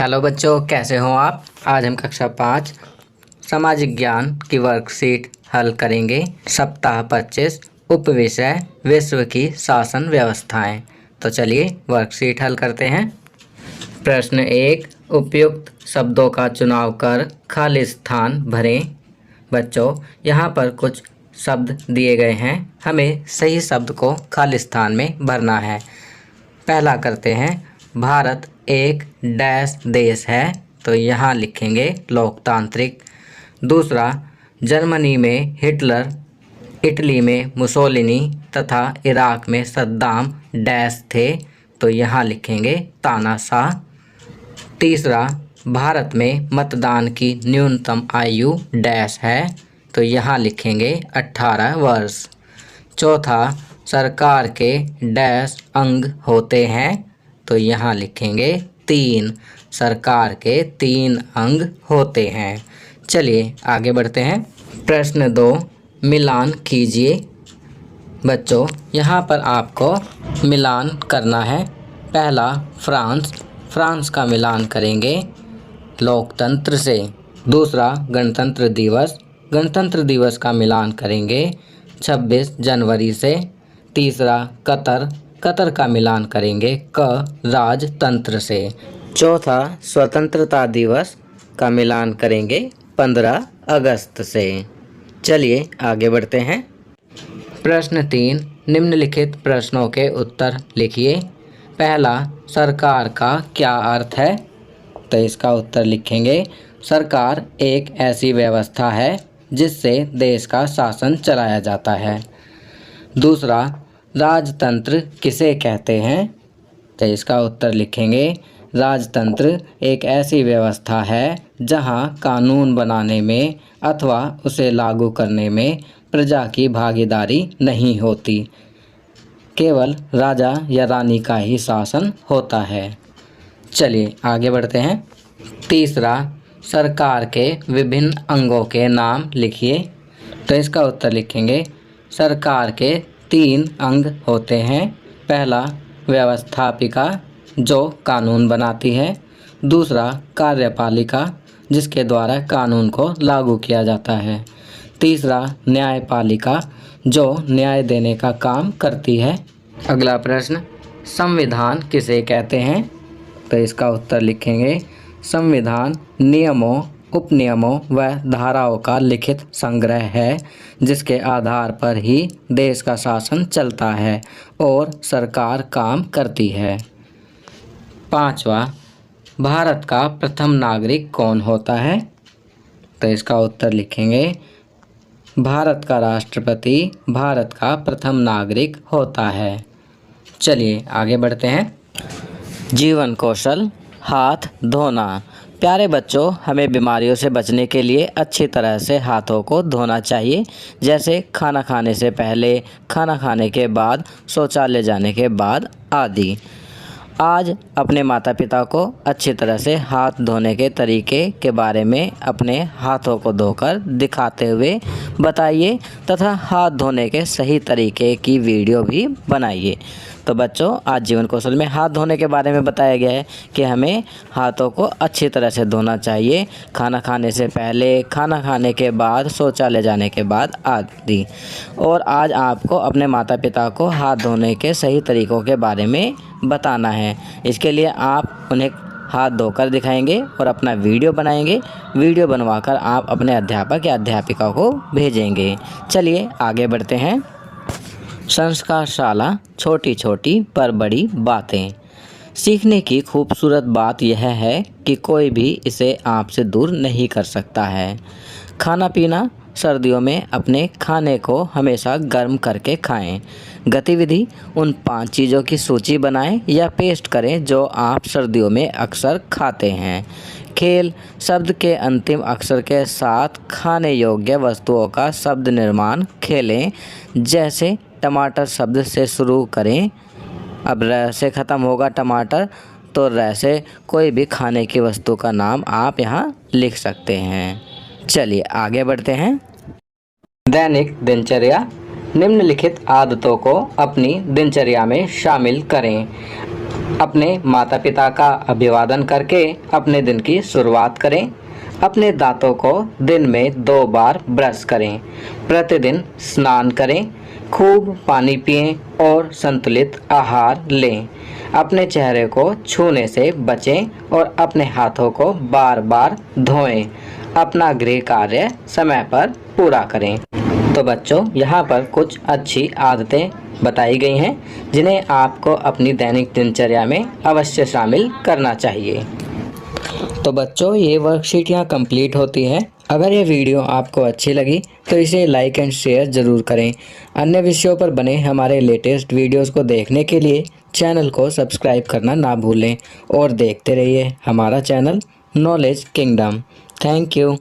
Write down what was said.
Hello बच्चों, कैसे हो आप। आज हम कक्षा 5 सामाजिक ज्ञान की वर्कशीट हल करेंगे। सप्ताह 25 उपविषय विश्व की शासन व्यवस्थाएं। तो चलिए वर्कशीट हल करते हैं। प्रश्न 1, उपयुक्त शब्दों का चुनाव कर खाली स्थान भरें। बच्चों, यहाँ पर कुछ शब्द दिए गए हैं, हमें सही शब्द को खाली स्थान में भरना है। पहला करते हैं, भारत एक डैश देश है, तो यहाँ लिखेंगे लोकतांत्रिक। दूसरा, जर्मनी में हिटलर, इटली में मुसोलिनी तथा इराक में सद्दाम डैश थे, तो यहाँ लिखेंगे तानाशाह। तीसरा, भारत में मतदान की न्यूनतम आयु डैश है, तो यहाँ लिखेंगे 18 वर्ष। चौथा, सरकार के डैश अंग होते हैं, तो यहाँ लिखेंगे 3। सरकार के 3 अंग होते हैं। चलिए आगे बढ़ते हैं। प्रश्न 2, मिलान कीजिए। बच्चों, यहाँ पर आपको मिलान करना है। पहला, फ्रांस का मिलान करेंगे लोकतंत्र से। दूसरा, गणतंत्र दिवस का मिलान करेंगे 26 जनवरी से। तीसरा, कतर का मिलान करेंगे राजतंत्र से। चौथा, स्वतंत्रता दिवस का मिलान करेंगे 15 अगस्त से। चलिए आगे बढ़ते हैं। प्रश्न 3, निम्नलिखित प्रश्नों के उत्तर लिखिए। पहला, सरकार का क्या अर्थ है, तो इसका उत्तर लिखेंगे सरकार एक ऐसी व्यवस्था है जिससे देश का शासन चलाया जाता है। दूसरा, राजतंत्र किसे कहते हैं, तो इसका उत्तर लिखेंगे राजतंत्र एक ऐसी व्यवस्था है जहां कानून बनाने में अथवा उसे लागू करने में प्रजा की भागीदारी नहीं होती, केवल राजा या रानी का ही शासन होता है। चलिए आगे बढ़ते हैं। तीसरा, सरकार के विभिन्न अंगों के नाम लिखिए, तो इसका उत्तर लिखेंगे सरकार के 3 अंग होते हैं। पहला, व्यवस्थापिका जो कानून बनाती है। दूसरा, कार्यपालिका जिसके द्वारा कानून को लागू किया जाता है। तीसरा, न्यायपालिका जो न्याय देने का काम करती है। अगला प्रश्न, संविधान किसे कहते हैं, तो इसका उत्तर लिखेंगे संविधान नियमों, उपनियमों व धाराओं का लिखित संग्रह है जिसके आधार पर ही देश का शासन चलता है और सरकार काम करती है। पांचवा, भारत का प्रथम नागरिक कौन होता है, तो इसका उत्तर लिखेंगे भारत का राष्ट्रपति भारत का प्रथम नागरिक होता है। चलिए आगे बढ़ते हैं। जीवन कौशल, हाथ धोना। प्यारे बच्चों, हमें बीमारियों से बचने के लिए अच्छी तरह से हाथों को धोना चाहिए, जैसे खाना खाने से पहले, खाना खाने के बाद, शौचालय जाने के बाद आदि। आज अपने माता पिता को अच्छी तरह से हाथ धोने के तरीके के बारे में अपने हाथों को धोकर दिखाते हुए बताइए तथा हाथ धोने के सही तरीके की वीडियो भी बनाइए। तो बच्चों, आज जीवन कौशल में हाथ धोने के बारे में बताया गया है कि हमें हाथों को अच्छी तरह से धोना चाहिए, खाना खाने से पहले, खाना खाने के बाद, शौचालय जाने के बाद आदि। और आज आपको अपने माता पिता को हाथ धोने के सही तरीकों के बारे में बताना है। इसके लिए आप उन्हें हाथ धोकर दिखाएंगे और अपना वीडियो बनाएंगे। वीडियो बनवाकर आप अपने अध्यापक या अध्यापिका को भेजेंगे। चलिए आगे बढ़ते हैं। संस्कारशाला, छोटी छोटी पर बड़ी बातें। सीखने की खूबसूरत बात यह है कि कोई भी इसे आपसे दूर नहीं कर सकता है। खाना पीना, सर्दियों में अपने खाने को हमेशा गर्म करके खाएं। गतिविधि, उन 5 चीज़ों की सूची बनाएं या पेस्ट करें जो आप सर्दियों में अक्सर खाते हैं। खेल, शब्द के अंतिम अक्षर के साथ खाने योग्य वस्तुओं का शब्द निर्माण खेलें, जैसे टमाटर शब्द से शुरू करें। अब र से ख़त्म होगा टमाटर, तो र से कोई भी खाने की वस्तु का नाम आप यहाँ लिख सकते हैं। चलिए आगे बढ़ते हैं। दैनिक दिनचर्या, निम्नलिखित आदतों को अपनी दिनचर्या में शामिल करें। अपने माता पिता का अभिवादन करके अपने दिन की शुरुआत करें। अपने दांतों को दिन में 2 बार ब्रश करें। प्रतिदिन स्नान करें। खूब पानी पिएं और संतुलित आहार लें। अपने चेहरे को छूने से बचें और अपने हाथों को बार बार धोएं। अपना गृह कार्य समय पर पूरा करें। तो बच्चों, यहाँ पर कुछ अच्छी आदतें बताई गई हैं जिन्हें आपको अपनी दैनिक दिनचर्या में अवश्य शामिल करना चाहिए। तो बच्चों, ये वर्कशीट यहाँ कंप्लीट होती है। अगर ये वीडियो आपको अच्छी लगी तो इसे लाइक एंड शेयर ज़रूर करें। अन्य विषयों पर बने हमारे लेटेस्ट वीडियोस को देखने के लिए चैनल को सब्सक्राइब करना ना भूलें और देखते रहिए हमारा channel knowledge kingdom. Thank you.